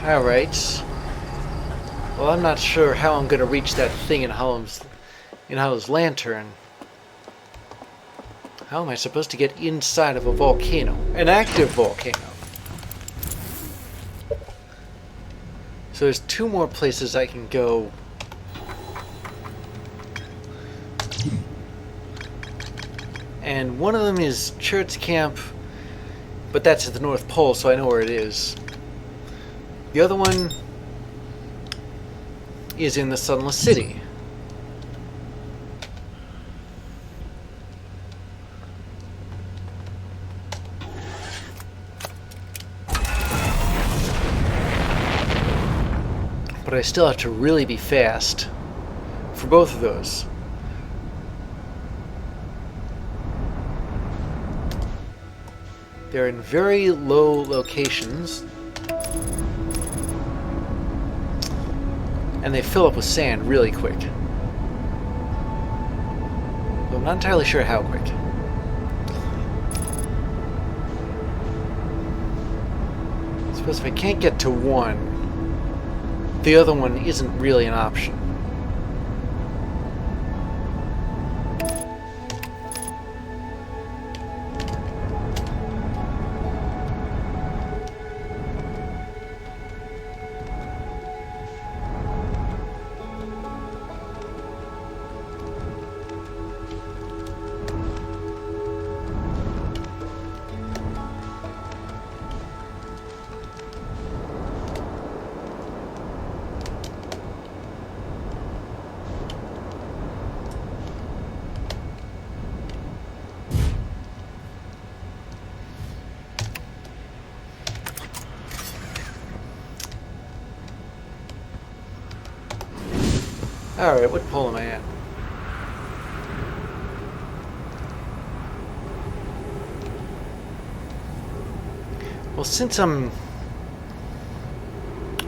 Alright. Well, I'm not sure how I'm gonna reach that thing in Hollow's lantern. How am I supposed to get inside of a volcano? An active volcano. So there's two more places I can go. And one of them is Church Camp, but that's at the North Pole, so I know where it is. The other one is in the Sunless City. But I still have to really be fast for both of those. They're in very low locations. And they fill up with sand really quick. Though I'm not entirely sure how quick. I suppose if I can't get to one, the other one isn't really an option. Alright, what pole am I at? Well, since I'm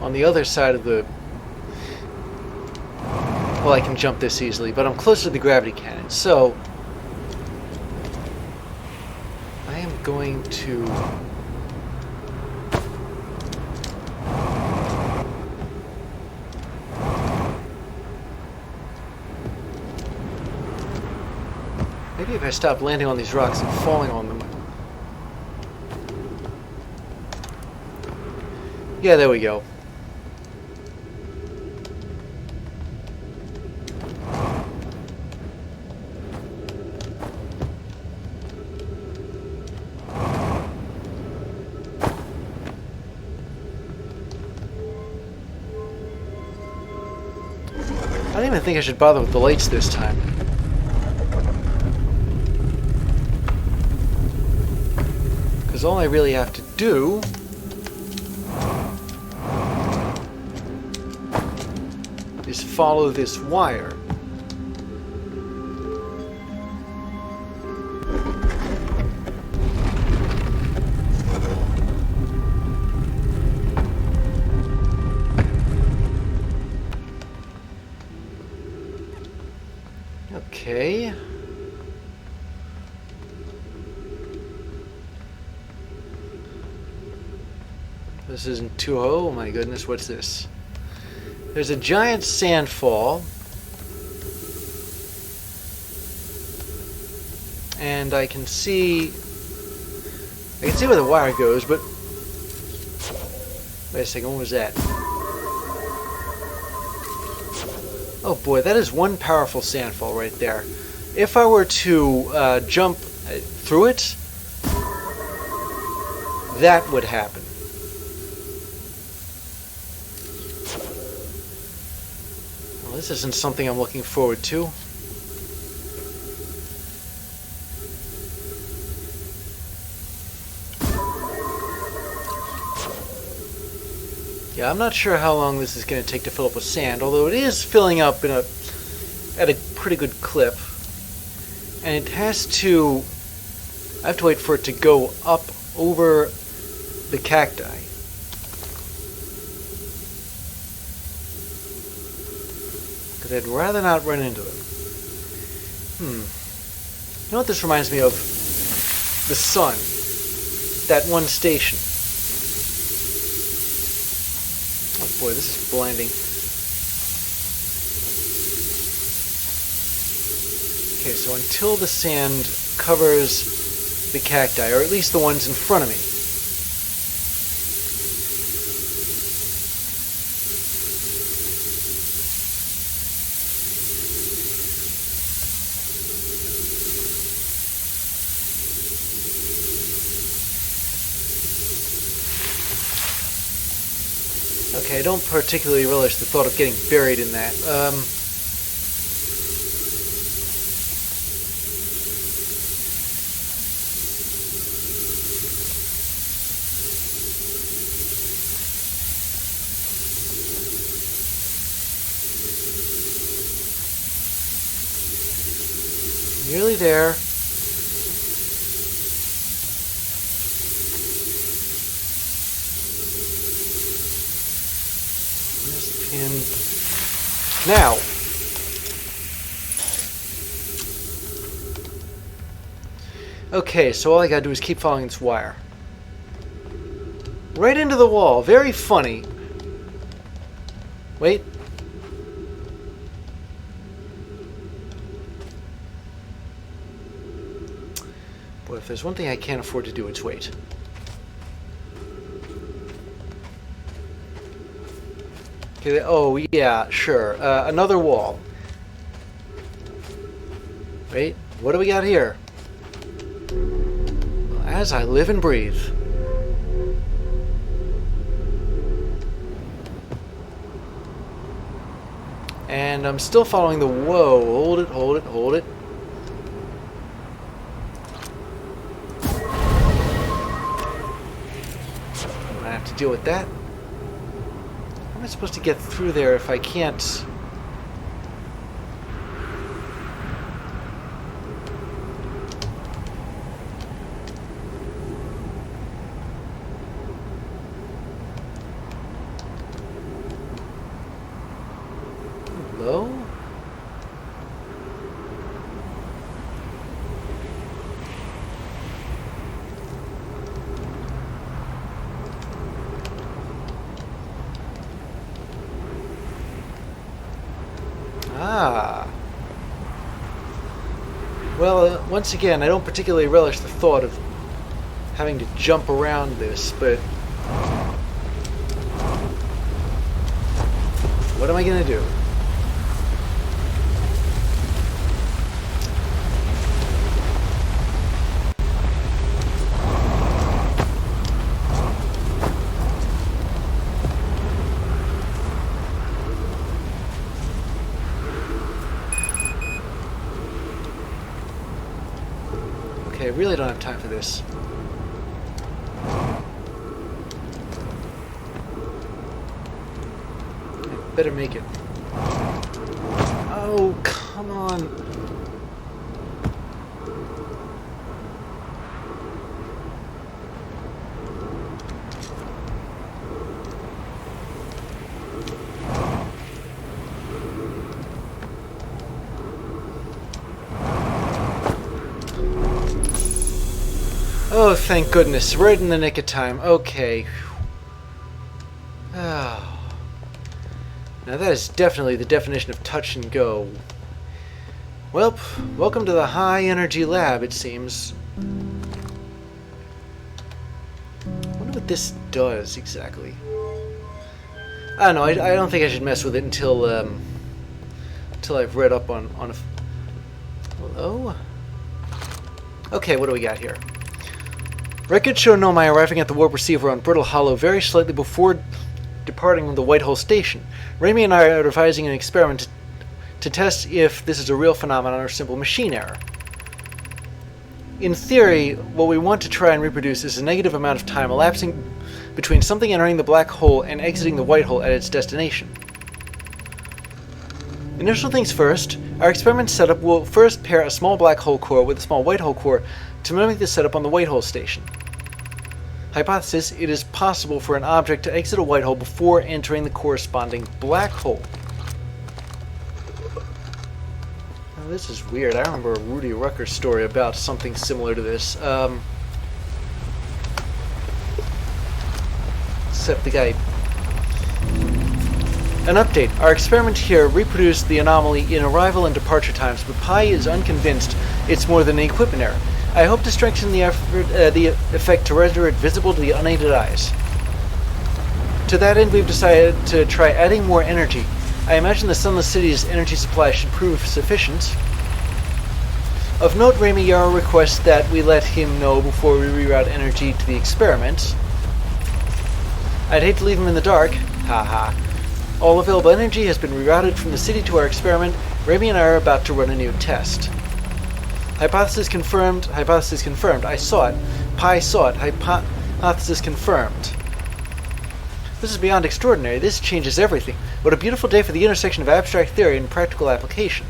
on the other side of the... Well, I can jump this easily, but I'm closer to the gravity cannon, so... I am going to... Maybe if I stop landing on these rocks and falling on them. Yeah, there we go. I don't even think I should bother with the lights this time. Because all I really have to do is follow this wire. Okay. This isn't too... Oh my goodness, what's this? There's a giant sandfall. And I can see where the wire goes, but... Wait a second, what was that? Oh boy, that is one powerful sandfall right there. If I were to jump through it, that would happen. Well, this isn't something I'm looking forward to. Yeah, I'm not sure how long this is going to take to fill up with sand, although it is filling up at a pretty good clip. And it has to... I have to wait for it to go up over the cacti. Because I'd rather not run into them. You know what this reminds me of? The sun. That one station. Boy, this is blinding. Okay, so until the sand covers the cacti, or at least the ones in front of me. Okay, I don't particularly relish the thought of getting buried in that. Nearly there. Pin. Now, okay, so all I gotta do is keep following this wire. Right into the wall. Very funny. Wait. Boy, if there's one thing I can't afford to do, it's wait. Oh, yeah, sure. Another wall. Wait, what do we got here? As I live and breathe. And I'm still following the... Whoa, hold it, hold it, hold it. I'm gonna have to deal with that. How am I supposed to get through there if I can't? Hello? Ah. Well, once again, I don't particularly relish the thought of having to jump around this, but what am I going to do? Okay, I really don't have time for this. I better make it. Oh, come on. Oh, thank goodness. Right in the nick of time. Okay. Oh. Now that is definitely the definition of touch and go. Well, welcome to the high energy lab, it seems. I wonder what this does exactly. I don't know. I don't think I should mess with it until I've read up on a... Hello? Okay, what do we got here? Records show Nomai arriving at the warp receiver on Brittle Hollow very slightly before departing the Whitehole station. Raimi and I are devising an experiment to test if this is a real phenomenon or simple machine error. In theory, what we want to try and reproduce is a negative amount of time elapsing between something entering the black hole and exiting the white hole at its destination. Initial things first, our experiment setup will first pair a small black hole core with a small white hole core to mimic the setup on the Whitehole station. Hypothesis: it is possible for an object to exit a white hole before entering the corresponding black hole. Now, this is weird. I remember a Rudy Rucker story about something similar to this. Except the guy An update. Our experiment here reproduced the anomaly in arrival and departure times, but Pi is unconvinced it's more than an equipment error. I hope to strengthen the effect to render it visible to the unaided eyes. To that end, we've decided to try adding more energy. I imagine the Sunless City's energy supply should prove sufficient. Of note, Raimi Yarrow requests that we let him know before we reroute energy to the experiment. I'd hate to leave him in the dark. Haha. All available energy has been rerouted from the city to our experiment. Raimi and I are about to run a new test. Hypothesis confirmed. Hypothesis confirmed. I saw it. Pi saw it. Hypothesis confirmed. This is beyond extraordinary. This changes everything. What a beautiful day for the intersection of abstract theory and practical application.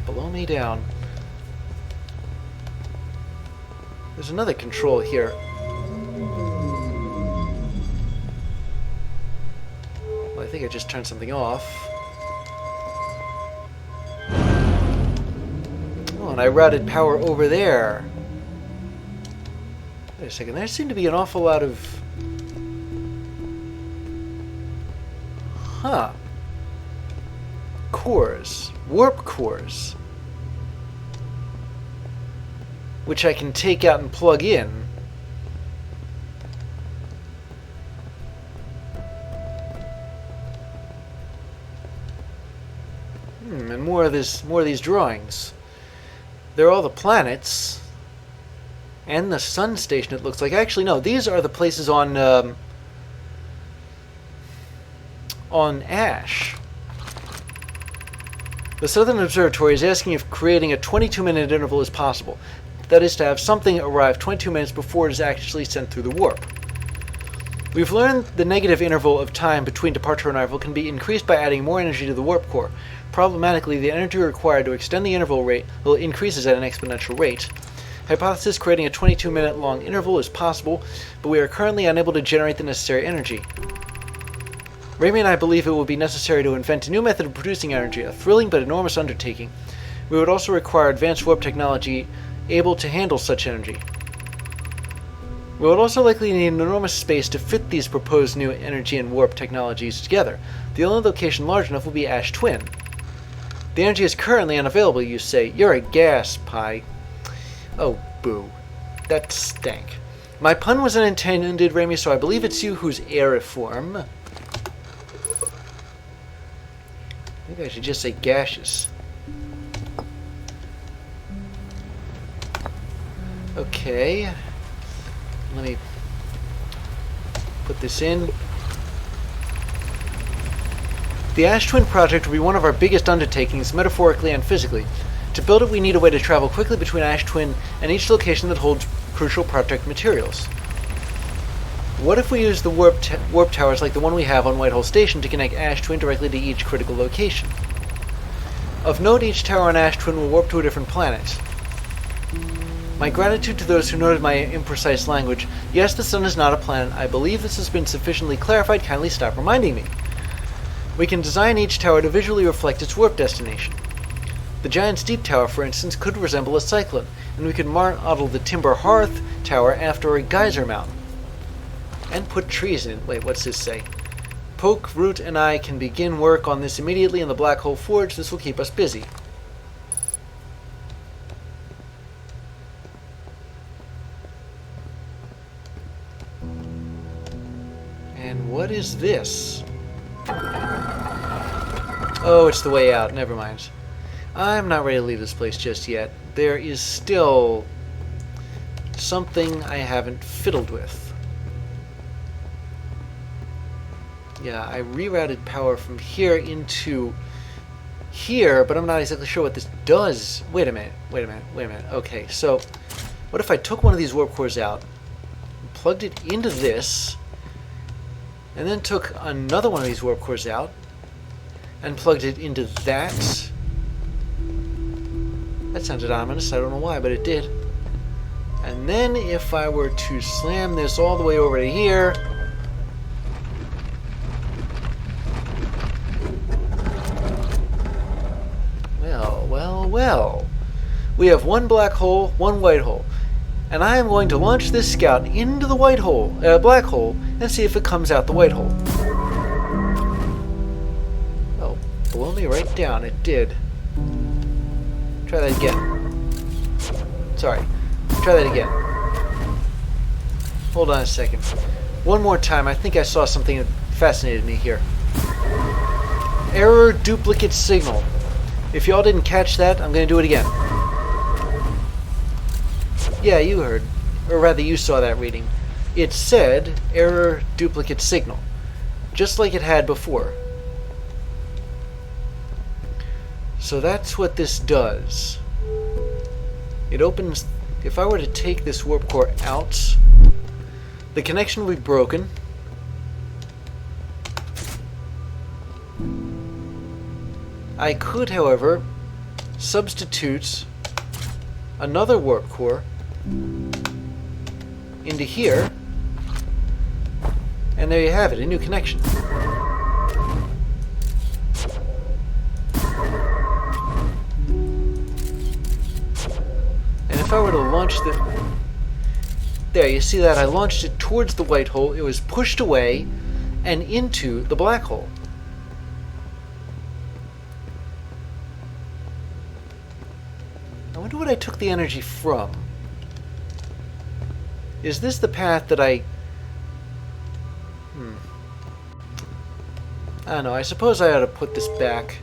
Below me down. There's another control here. Well, I think I just turned something off. Oh, and I routed power over there. Wait a second, there seemed to be an awful lot of... cores. Warp cores. Which I can take out and plug in. And more of these drawings. They're all the planets. And the sun station, it looks like. Actually, no, these are the places on Ash. The Southern Observatory is asking if creating a 22-minute interval is possible. That is to have something arrive 22 minutes before it is actually sent through the warp. We've learned the negative interval of time between departure and arrival can be increased by adding more energy to the warp core. Problematically, the energy required to extend the interval rate increases at an exponential rate. Hypothesis creating a 22-minute long interval is possible, but we are currently unable to generate the necessary energy. Raimi and I believe it will be necessary to invent a new method of producing energy, a thrilling but enormous undertaking. We would also require advanced warp technology able to handle such energy. We would also likely need an enormous space to fit these proposed new energy and warp technologies together. The only location large enough will be Ash Twin. The energy is currently unavailable, you say. You're a gas, Pi. Oh, boo. That stank. My pun was unintended, Raimi, so I believe it's you who's aeriform. Maybe I should just say gaseous. Okay. Let me put this in. The Ash Twin project will be one of our biggest undertakings, metaphorically and physically. To build it, we need a way to travel quickly between Ash Twin and each location that holds crucial project materials. What if we use the warp towers like the one we have on Whitehall Station to connect Ash Twin directly to each critical location? Of note, each tower on Ash Twin will warp to a different planet. My gratitude to those who noted my imprecise language. Yes, the sun is not a planet. I believe this has been sufficiently clarified. Kindly stop reminding me. We can design each tower to visually reflect its warp destination. The Giant's Deep Tower, for instance, could resemble a cyclone, and we could model the Timber Hearth Tower after a geyser mountain. And put trees in it. Wait, what's this say? Poke, Root, and I can begin work on this immediately in the Black Hole Forge. This will keep us busy. And what is this? Oh, it's the way out. Never mind. I'm not ready to leave this place just yet. There is still something I haven't fiddled with. Yeah, I rerouted power from here into here, but I'm not exactly sure what this does. Wait a minute. Okay, so what if I took one of these warp cores out, plugged it into this, and then took another one of these warp cores out and plugged it into that? That sounded ominous. I don't know why, but it did. And then if I were to slam this all the way over to here, well. We have one black hole, one white hole. And I am going to launch this scout into the black hole, and see if it comes out the white hole. Oh, below me right down, it did. Try that again. Sorry, try that again. Hold on a second. One more time, I think I saw something that fascinated me here. Error duplicate signal. If y'all didn't catch that, I'm going to do it again. Yeah, you heard. Or rather, you saw that reading. It said error duplicate signal. Just like it had before. So that's what this does. It opens... If I were to take this warp core out, the connection will be broken. I could, however, substitute another warp core into here, and there you have it, a new connection. And if I were to launch the... There, you see that? I launched it towards the white hole, it was pushed away and into the black hole. I wonder what I took the energy from. Is this the path that I don't know, I suppose I ought to put this back.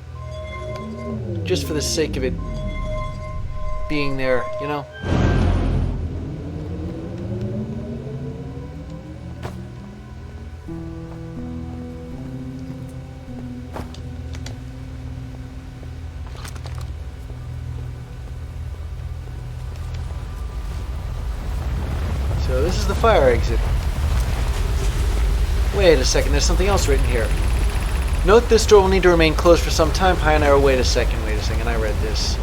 Just for the sake of it being there, you know? So this is the fire exit. Wait a second, there's something else written here. Note this door will need to remain closed for some time. Pioneer, wait a second, I read this.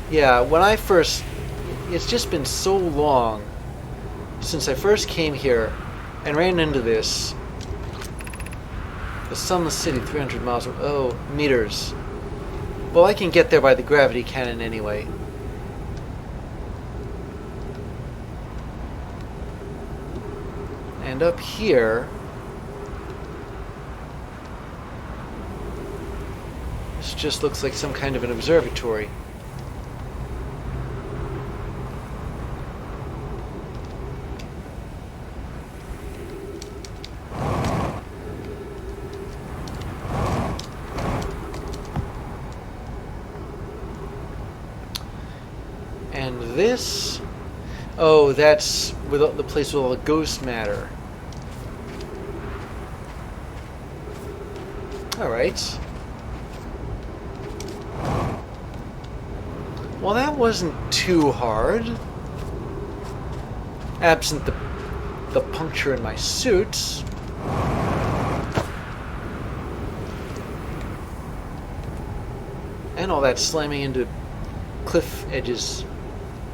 Yeah, when I first... It's just been so long since I first came here and ran into this. The sunless city, 300 miles... Oh, meters. Well, I can get there by the gravity cannon anyway. And up here, this just looks like some kind of an observatory. And this, oh, that's with the place with all the ghost matter. Alright. Well, that wasn't too hard. Absent the puncture in my suit. And all that slamming into cliff edges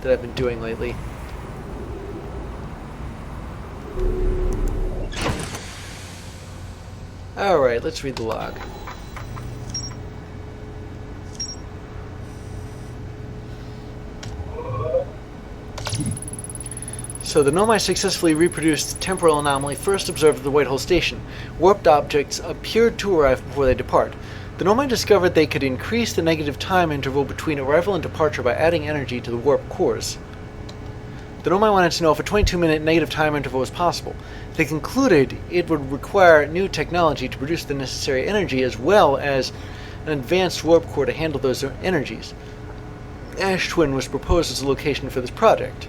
that I've been doing lately. Alright, let's read the log. So the Nomai successfully reproduced the temporal anomaly first observed at the White Hole Station. Warped objects appeared to arrive before they depart. The Nomai discovered they could increase the negative time interval between arrival and departure by adding energy to the warp cores. The Nomai wanted to know if a 22-minute negative time interval was possible. They concluded it would require new technology to produce the necessary energy as well as an advanced warp core to handle those energies. Ash Twin was proposed as a location for this project.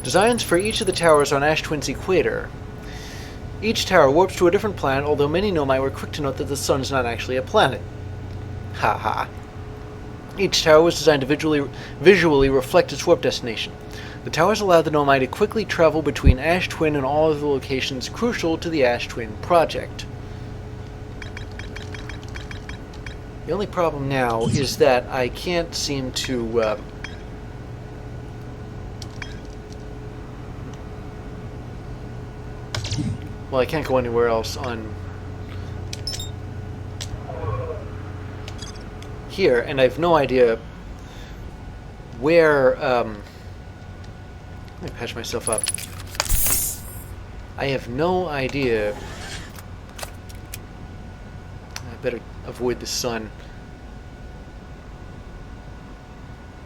Designs for each of the towers on Ash Twin's equator. Each tower warps to a different planet, although many Nomai were quick to note that the sun is not actually a planet. Ha ha. Each tower was designed to visually reflect its warp destination. The towers allowed the Nomai to quickly travel between Ash Twin and all of the locations crucial to the Ash Twin project. The only problem now is that I can't seem to... well, I can't go anywhere else on... here, and I have no idea where. Let me patch myself up. I have no idea. I better avoid the sun.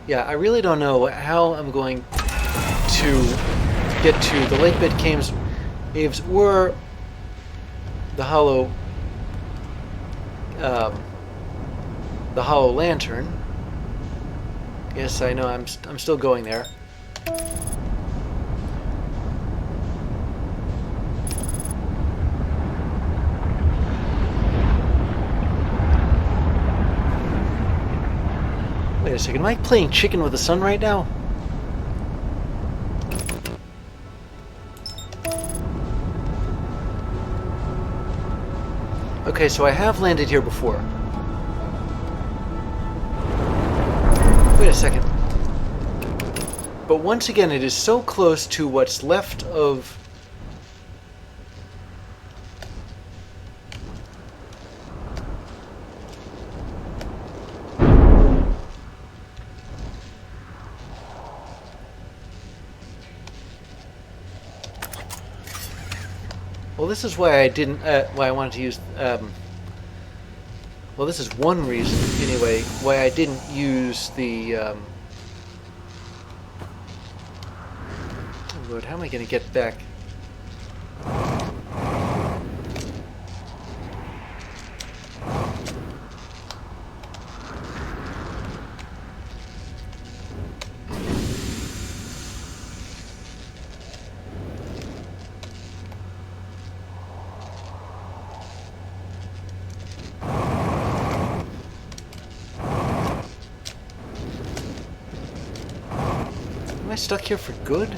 Yeah, I really don't know how I'm going to get to the lake bed caves or the hollow lantern. Yes, I know. I'm still going there. Wait a second. Am I playing chicken with the sun right now? Okay, so I have landed here before. Wait a second. But once again, it is so close to what's left of... Well, this is why I didn't... why I wanted to use... well, this is one reason, anyway, why I didn't use the... Oh, Lord, how am I going to get back? Am I stuck here for good?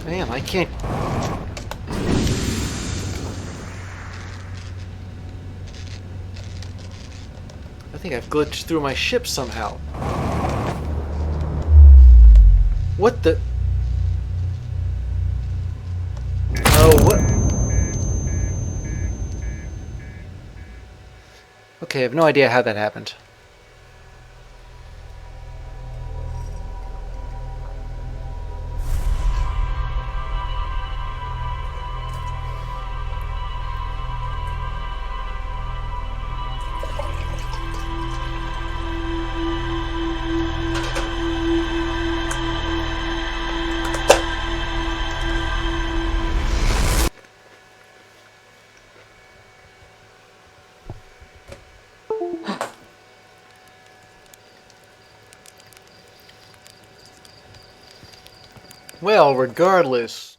Damn, I can't... I think I've glitched through my ship somehow. What the... Oh, what? Okay, I have no idea how that happened. Well, regardless,